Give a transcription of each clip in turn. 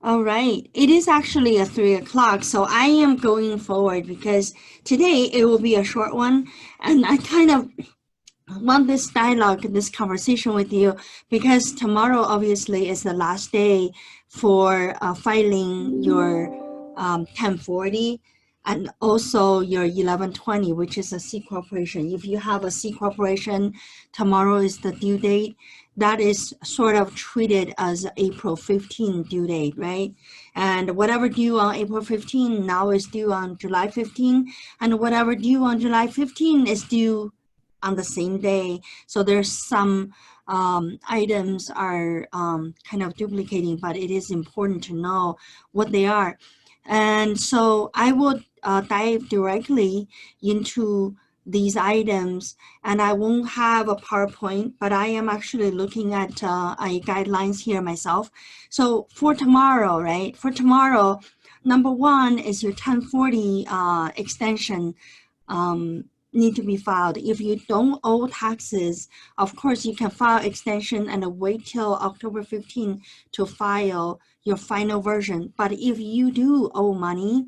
All right. It is actually at 3 o'clock, so I am going forward because today it will be a short one, and I kind of want this dialogue, this conversation with you because tomorrow obviously is the last day for filing your 1040 and also your 1120, which is a C corporation. If you have a C corporation, tomorrow is the due date. That is sort of treated as April 15 due date, right? And whatever due on April 15 now is due on July 15, and whatever due on July 15 is due on the same day. So there's some items are kind of duplicating, but it is important to know what they are. And so I would dive directly into these items, and I won't have a PowerPoint, but I am actually looking at guidelines here myself. So for tomorrow, right? For tomorrow, number one is your 1040 extension. Need to be filed. If you don't owe taxes, of course you can file extension and wait till October 15 to file your final version. But if you do owe money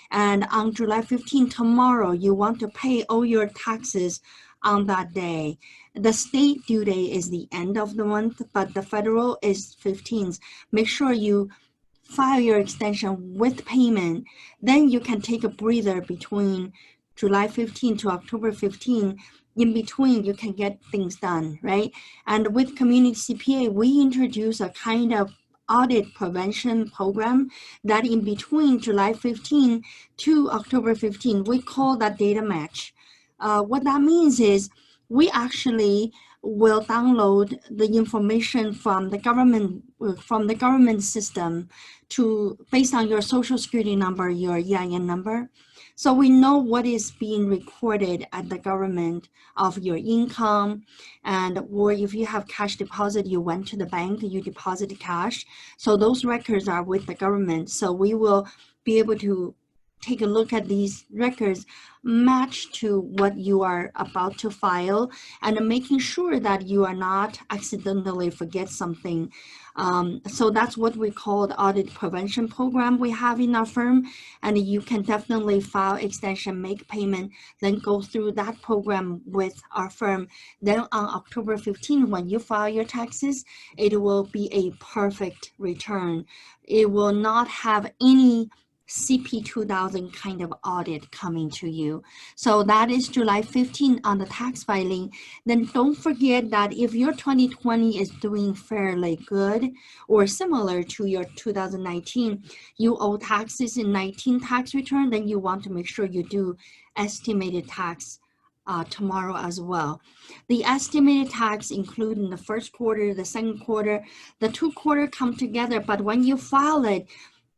and on July 15 tomorrow you want to pay all your taxes on that day, the state due date is the end of the month, but the federal is 15th. Make sure you file your extension with payment. Then you can take a breather between July 15 to October 15. In between, you can get things done, right? And with Community CPA, we introduce a kind of audit prevention program that in between July 15 to October 15, we call that data match. What that means is we actually will download the information from the government system to based on your social security number, your EIN number. So we know what is being recorded at the government of your income, and or if you have cash deposit, you went to the bank, you deposited cash. So those records are with the government. So we will be able to take a look at these records, match to what you are about to file, and making sure that you are not accidentally forget something. So that's what we call the audit prevention program we have in our firm. And you can definitely file extension, make payment, then go through that program with our firm. Then on October 15, when you file your taxes, it will be a perfect return. It will not have any CP 2000 kind of audit coming to you. So that is July 15 on the tax filing. Then don't forget that if your 2020 is doing fairly good or similar to your 2019, you owe taxes in 19 tax return, then you want to make sure you do estimated tax tomorrow as well. The estimated tax include in the first quarter, the second quarter, the 2 quarter come together, but when you file it,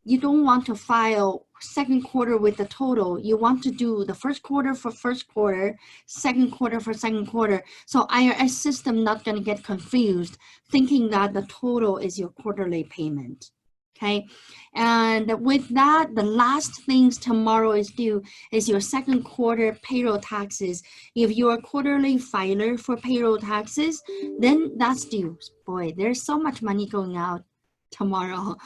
you don't want to file second quarter with the total. You want to do the first quarter for first quarter, second quarter for second quarter. So IRS system not going to get confused thinking that the total is your quarterly payment. Okay. And with that, the last things tomorrow is due is your second quarter payroll taxes. If you're a quarterly filer for payroll taxes, then that's due. Boy, there's so much money going out tomorrow.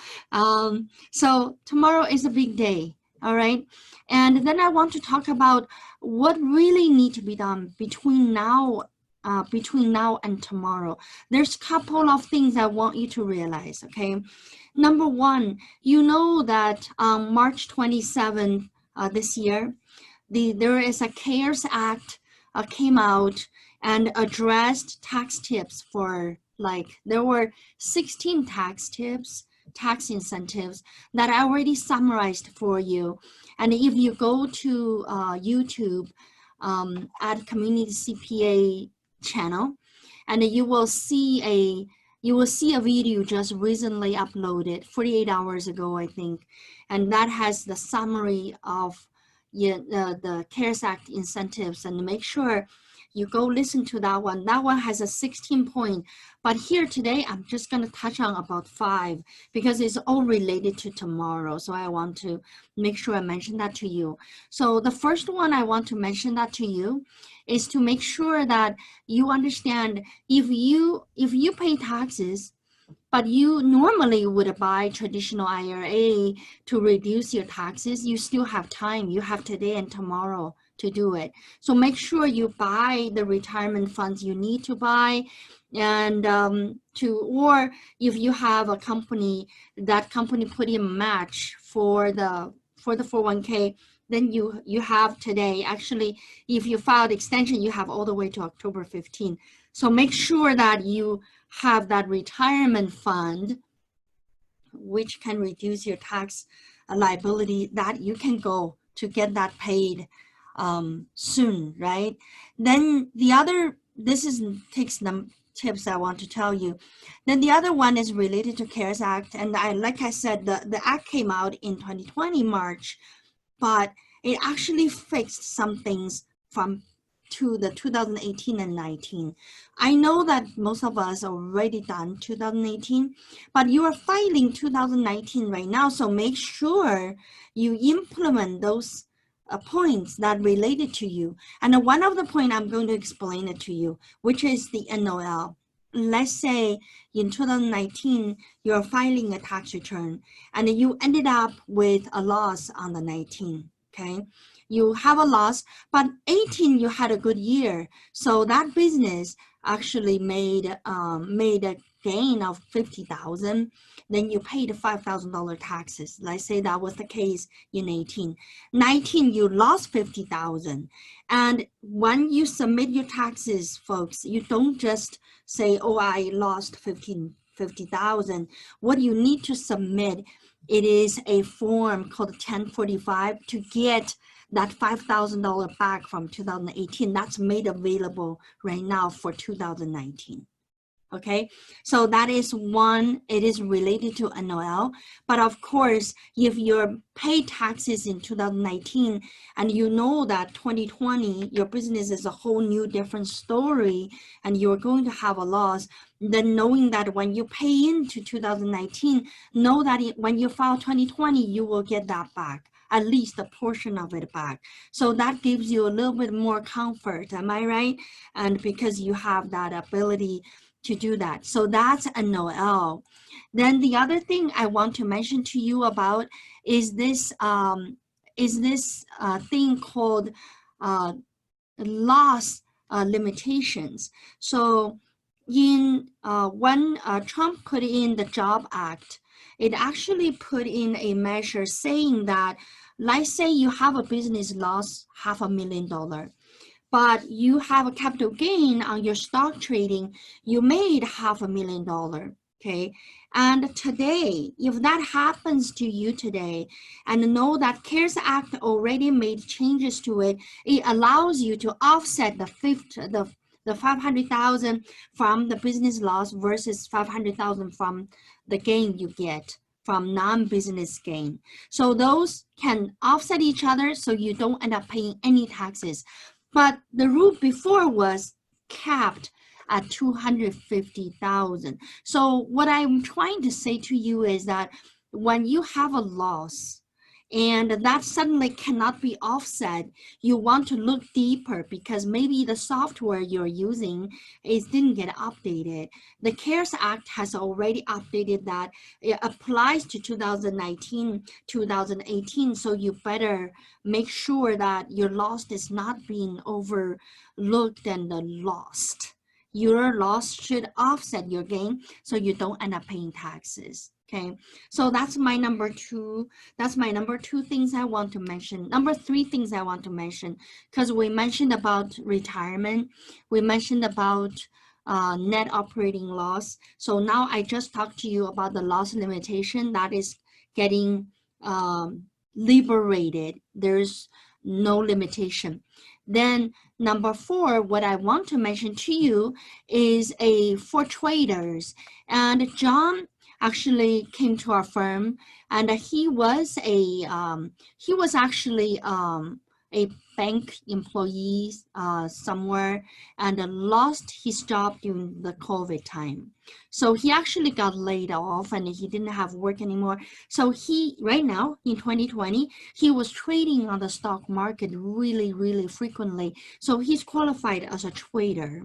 So tomorrow is a big day, all right? And then I want to talk about what really need to be done between now and tomorrow. There's a couple of things I want you to realize, okay? Number one, you know that on March 27 this year, there is a CARES Act came out and addressed tax tips for there were 16 tax tips, tax incentives that I already summarized for you. And if you go to YouTube at Community CPA channel, and you will see a video just recently uploaded 48 hours ago, I think, and that has the summary of the CARES Act incentives. And make sure you go listen to that one. That one has a 16 point, but here today, I'm just going to touch on about 5 because it's all related to tomorrow. So I want to make sure I mention that to you. So the first one I want to mention that to you is to make sure that you understand if you pay taxes, but you normally would buy traditional IRA to reduce your taxes. You still have time. You have today and tomorrow to do it. So make sure you buy the retirement funds you need to buy, and or if you have a company, that company put in a match for the 401k, then you have today. Actually, if you filed extension, you have all the way to October 15. So make sure that you have that retirement fund, which can reduce your tax liability, that you can go to get that paid soon, right? Then the other, takes some tips I want to tell you. Then the other one is related to CARES Act. And like I said, the act came out in 2020 March, but it actually fixed some things from to the 2018 and 19. I know that most of us already done 2018, but you are filing 2019 right now, so make sure you implement those points that related to you. And one of the point, I'm going to explain it to you, which is the NOL. Let's say in 2019, you're filing a tax return and you ended up with a loss on the 19, okay? You have a loss, but 18, you had a good year. So that business actually made a gain of 50,000. Then you paid $5,000 taxes. Let's say that was the case in 18. 19, you lost 50,000. And when you submit your taxes, folks, you don't just say, oh, I lost 50,000. What you need to submit, it is a form called 1045 to get that $5,000 back from 2018. That's made available right now for 2019. Okay, so that is one, it is related to NOL. But of course, if you pay taxes in 2019 and you know that 2020, your business is a whole new different story and you're going to have a loss, then knowing that when you pay into 2019, know that when you file 2020, you will get that back, at least a portion of it back. So that gives you a little bit more comfort, am I right? And because you have that ability to do that. So that's a NOL. Then the other thing I want to mention to you about is this thing called loss limitations. So in when Trump put in the Job Act, it actually put in a measure saying that, let's say you have a business loss $500,000. But you have a capital gain on your stock trading, you made $500,000, okay? And today, if that happens to you today, and know that CARES Act already made changes to it, it allows you to offset the 500,000 from the business loss versus 500,000 from the gain you get from non-business gain. So those can offset each other so you don't end up paying any taxes. But the rule before was capped at 250,000. So what I'm trying to say to you is that when you have a loss and that suddenly cannot be offset, you want to look deeper because maybe the software you're using didn't get updated. The CARES Act has already updated that. It applies to 2019, 2018, so you better make sure that your loss is not being overlooked and lost. Your loss should offset your gain so you don't end up paying taxes. Okay, so that's my number two. That's my number two things I want to mention. Number three things I want to mention, because we mentioned about retirement, we mentioned about net operating loss. So now I just talked to you about the loss limitation that is getting liberated. There's no limitation. Then number four, what I want to mention to you is for traders. And John actually came to our firm, and he was actually a bank employee somewhere, and lost his job during the COVID time. So he actually got laid off and he didn't have work anymore. So right now in 2020, he was trading on the stock market really, really frequently. So he's qualified as a trader.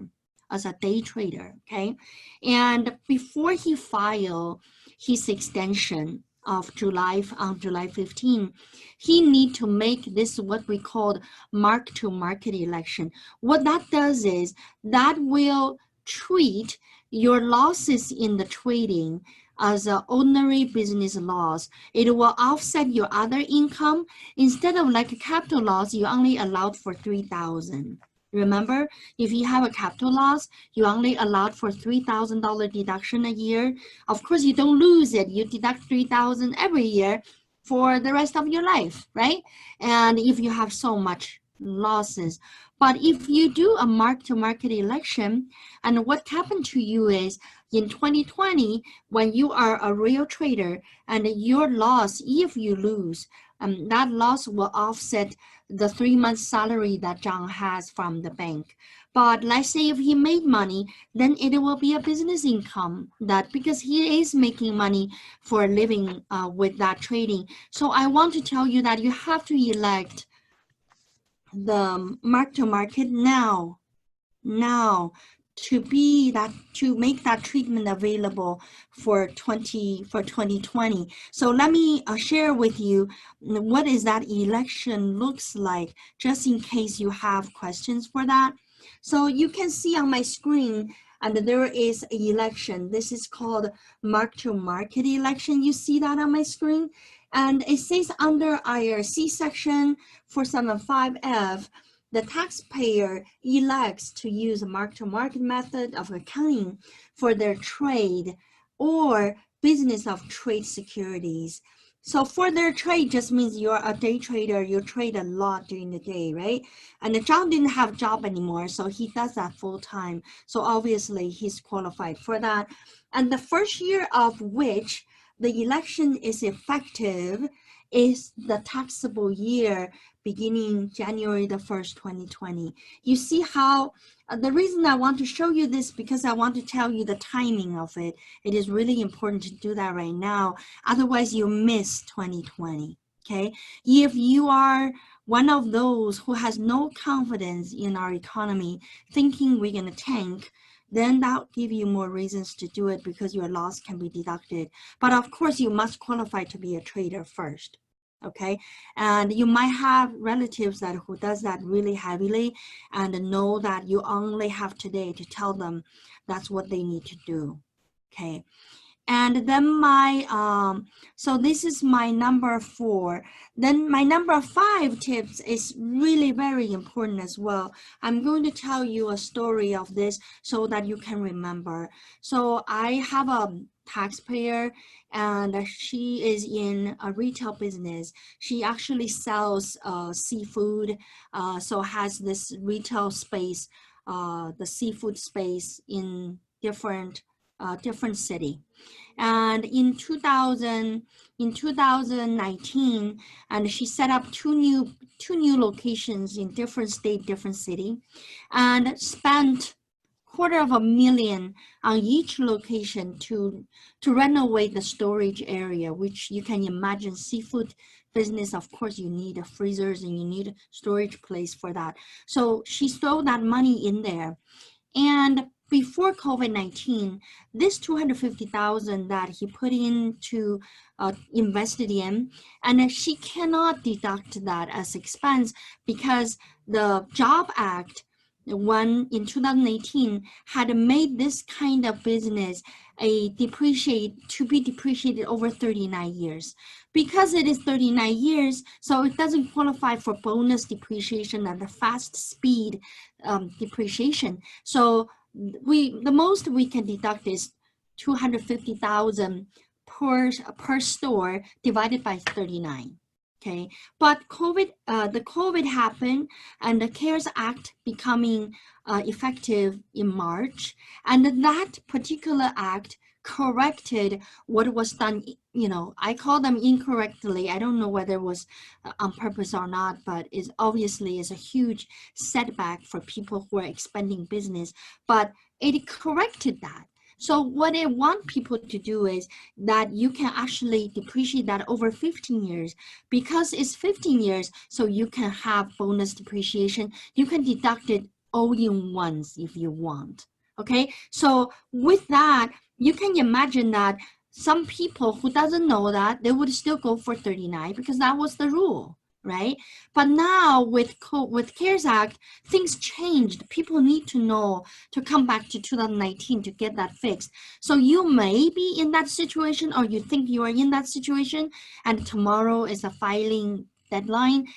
as a day trader, okay? And before he filed his extension of July on July 15, he need to make this what we call mark-to-market election. What that does is that will treat your losses in the trading as an ordinary business loss. It will offset your other income. Instead of like a capital loss, you only allowed for 3,000. Remember, if you have a capital loss, you only allowed for $3,000 deduction a year. Of course, you don't lose it. You deduct 3,000 every year for the rest of your life, right? And if you have so much losses. But if you do a mark-to-market election, and what happened to you is in 2020, when you are a real trader and your loss, if you lose, that loss will offset the 3 months salary that John has from the bank. But let's say if he made money, then it will be a business income that because he is making money for a living with that trading. So I want to tell you that you have to elect the mark-to-market now to make that treatment available for 2020. So let me share with you what is that election looks like, just in case you have questions for that. So you can see on my screen, and there is an election. This is called mark-to-market election. You see that on my screen? And it says under IRC section 475F, the taxpayer elects to use a mark-to-market method of accounting for their trade or business of trade securities. So for their trade just means you're a day trader, you trade a lot during the day, right? And John didn't have a job anymore, so he does that full time. So obviously he's qualified for that. And the first year of which the election is effective is the taxable year beginning January the 1st, 2020. You see how, the reason I want to show you this because I want to tell you the timing of it. It is really important to do that right now. Otherwise you miss 2020, okay? If you are one of those who has no confidence in our economy, thinking we're gonna tank, then that'll give you more reasons to do it because your loss can be deducted. But of course you must qualify to be a trader first. Okay, and you might have relatives that who does that really heavily and know that you only have today to tell them that's what they need to do. Okay, and then so this is my number 4. Then my number 5 tips is really very important as well. I'm going to tell you a story of this so that you can remember. So I have a taxpayer and she is in a retail business. She actually sells seafood, so has this retail space, the seafood space in different city. And in 2019, and she set up two new locations in different state, different city, and spent $250,000 on each location to renovate the storage area, which you can imagine seafood business, of course, you need a freezers and you need a storage place for that. So she stole that money in there. And before COVID-19, this $250,000 that he put into invested in, and she cannot deduct that as expense because the Job Act, one in 2018, had made this kind of business to be depreciated over 39 years. Because it is 39 years, so it doesn't qualify for bonus depreciation and the fast speed depreciation. So the most we can deduct is $250,000 per store divided by 39. Okay, but the COVID happened and the CARES Act becoming effective in March, and that particular act corrected what was done. You know, I call them incorrectly. I don't know whether it was on purpose or not, but is obviously is a huge setback for people who are expanding business, but it corrected that. So what I want people to do is that you can actually depreciate that over 15 years. Because it's 15 years, so you can have bonus depreciation. You can deduct it all in once if you want. Okay, so with that, you can imagine that some people who doesn't know that, they would still go for 39 because that was the rule, right? But now with CARES Act, things changed. People need to know to come back to 2019 to get that fixed. So you may be in that situation, or you think you are in that situation, and tomorrow is a filing deadline.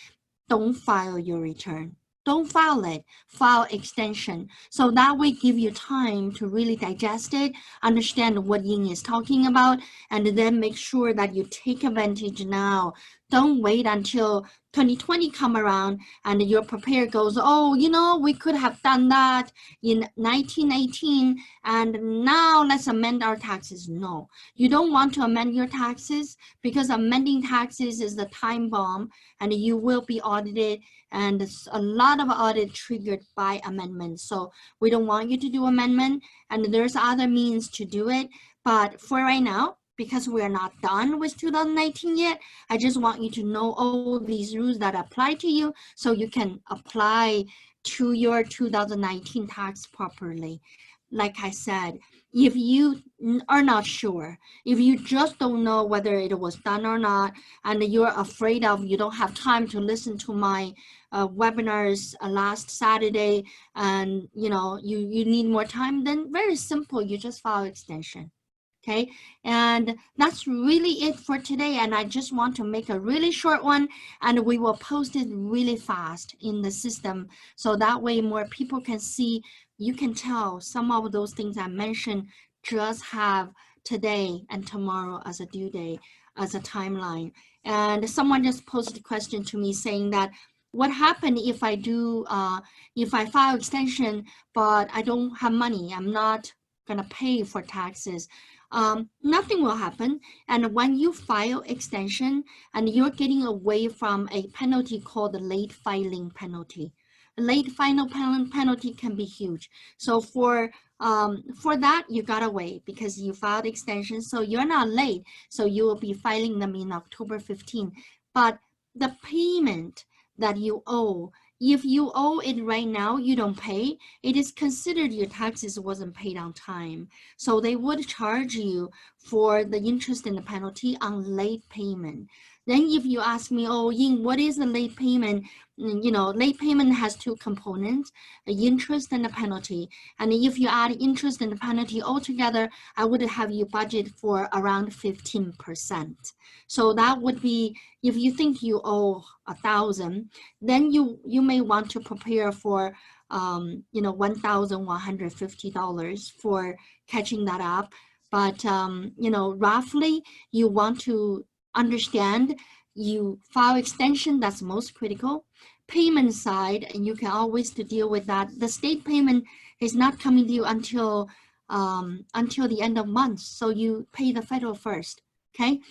Don't file your return. Don't file it, file extension. So that way give you time to really digest it, understand what Ying is talking about, and then make sure that you take advantage now. Don't wait until 2020 come around and your preparer goes, oh, you know, we could have done that in 1918 and now let's amend our taxes. No, you don't want to amend your taxes because amending taxes is the time bomb and you will be audited, and a lot of audit triggered by amendments. So we don't want you to do amendment, and there's other means to do it. But for right now, because we're not done with 2019 yet, I just want you to know all these rules that apply to you so you can apply to your 2019 tax properly. Like I said, if you are not sure, if you just don't know whether it was done or not, and you're afraid of, you don't have time to listen to my webinars last Saturday, and you know you need more time, then very simple, you just file extension. Okay, and that's really it for today. And I just want to make a really short one, and we will post it really fast in the system. So that way more people can see, you can tell some of those things I mentioned just have today and tomorrow as a due date, as a timeline. And someone just posed a question to me saying that, what happened if I do, if I file extension, but I don't have money, I'm not gonna pay for taxes? Nothing will happen. And when you file extension, and you're getting away from a penalty called the late filing penalty. Late final penalty can be huge. So for that, you gotta wait because you filed extension, so you're not late. So you will be filing them in October 15. But the payment that you owe, if you owe it right now, you don't pay, it is considered your taxes wasn't paid on time. So they would charge you for the interest and the penalty on late payment. Then if you ask me, oh, Ying, what is the late payment? You know, late payment has two components, the interest and the penalty. And if you add interest and the penalty all together, I would have you budget for around 15%. So that would be, if you think you owe 1,000, then you may want to prepare for you know, $1,150 for catching that up. But you know, roughly you want to understand, you file extension, that's most critical. Payment side, and you can always to deal with that. The state payment is not coming due until the end of month, so you pay the federal first. Okay,